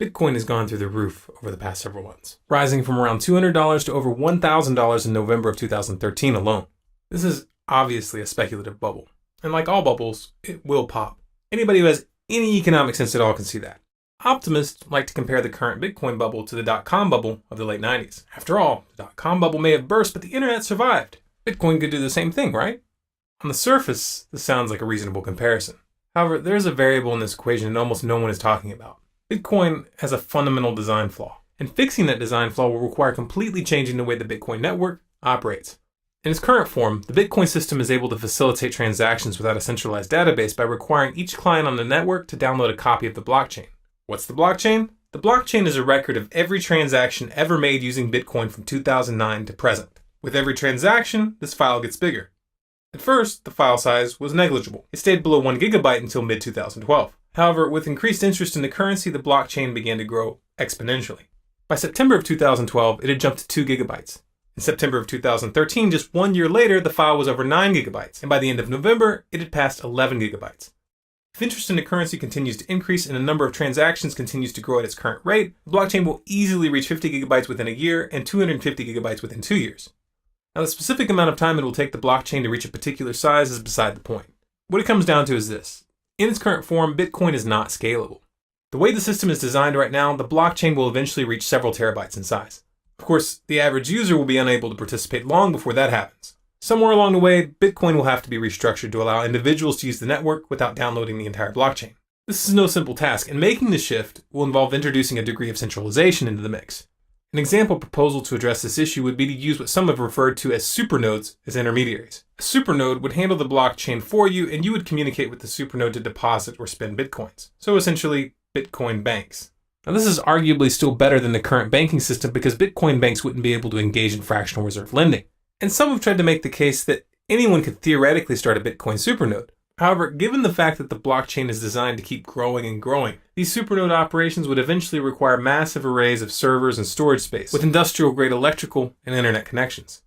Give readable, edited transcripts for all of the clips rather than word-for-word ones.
Bitcoin has gone through the roof over the past several months, rising from around $200 to over $1,000 in November of 2013 alone. This is obviously a speculative bubble, and like all bubbles, it will pop. Anybody who has any economic sense at all can see that. Optimists like to compare the current Bitcoin bubble to the dot-com bubble of the late 90s. After all, the dot-com bubble may have burst, but the internet survived. Bitcoin could do the same thing, right? On the surface, this sounds like a reasonable comparison. However, there's a variable in this equation that almost no one is talking about. Bitcoin has a fundamental design flaw, and fixing that design flaw will require completely changing the way the Bitcoin network operates. In its current form, the Bitcoin system is able to facilitate transactions without a centralized database by requiring each client on the network to download a copy of the blockchain. What's the blockchain? The blockchain is a record of every transaction ever made using Bitcoin from 2009 to present. With every transaction, this file gets bigger. At first, the file size was negligible. It stayed below 1 gigabyte until mid-2012. However, with increased interest in the currency, the blockchain began to grow exponentially. By September of 2012, it had jumped to 2 gigabytes. In September of 2013, just 1 year later, the file was over 9 gigabytes, and by the end of November, it had passed 11 gigabytes. If interest in the currency continues to increase and the number of transactions continues to grow at its current rate, the blockchain will easily reach 50 gigabytes within a year and 250 gigabytes within 2 years. Now, the specific amount of time it will take the blockchain to reach a particular size is beside the point. What it comes down to is this. In its current form, Bitcoin is not scalable. The way the system is designed right now, the blockchain will eventually reach several terabytes in size. Of course, the average user will be unable to participate long before that happens. Somewhere along the way, Bitcoin will have to be restructured to allow individuals to use the network without downloading the entire blockchain. This is no simple task, and making the shift will involve introducing a degree of centralization into the mix. An example proposal to address this issue would be to use what some have referred to as supernodes as intermediaries. A supernode would handle the blockchain for you, and you would communicate with the supernode to deposit or spend bitcoins. So essentially, Bitcoin banks. Now, this is arguably still better than the current banking system because Bitcoin banks wouldn't be able to engage in fractional reserve lending. And some have tried to make the case that anyone could theoretically start a Bitcoin supernode. However, given the fact that the blockchain is designed to keep growing and growing, these supernode operations would eventually require massive arrays of servers and storage space with industrial-grade electrical and internet connections.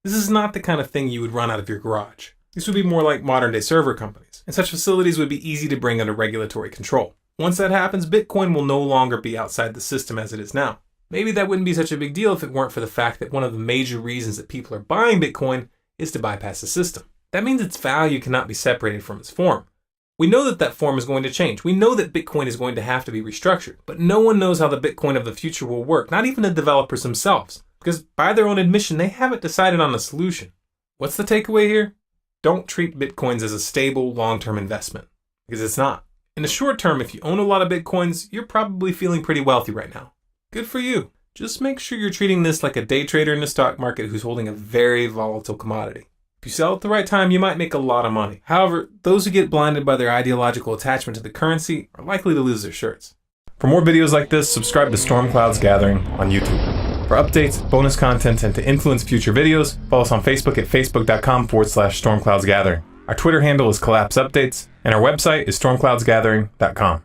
This is not the kind of thing you would run out of your garage. These would be more like modern-day server companies, and such facilities would be easy to bring under regulatory control. Once that happens, Bitcoin will no longer be outside the system as it is now. Maybe that wouldn't be such a big deal if it weren't for the fact that one of the major reasons that people are buying Bitcoin is to bypass the system. That means its value cannot be separated from its form. We know that that form is going to change. We know that Bitcoin is going to have to be restructured, but no one knows how the Bitcoin of the future will work, not even the developers themselves, because by their own admission, they haven't decided on a solution. What's the takeaway here? Don't treat Bitcoins as a stable, long-term investment, because it's not. In the short term, if you own a lot of Bitcoins, you're probably feeling pretty wealthy right now. Good for you. Just make sure you're treating this like a day trader in the stock market who's holding a very volatile commodity. If you sell at the right time, you might make a lot of money. However, those who get blinded by their ideological attachment to the currency are likely to lose their shirts. For more videos like this, subscribe to Storm Clouds Gathering on YouTube. For updates, bonus content, and to influence future videos, follow us on Facebook at facebook.com/stormcloudsgathering. Our Twitter handle is Collapse Updates, and our website is stormcloudsgathering.com.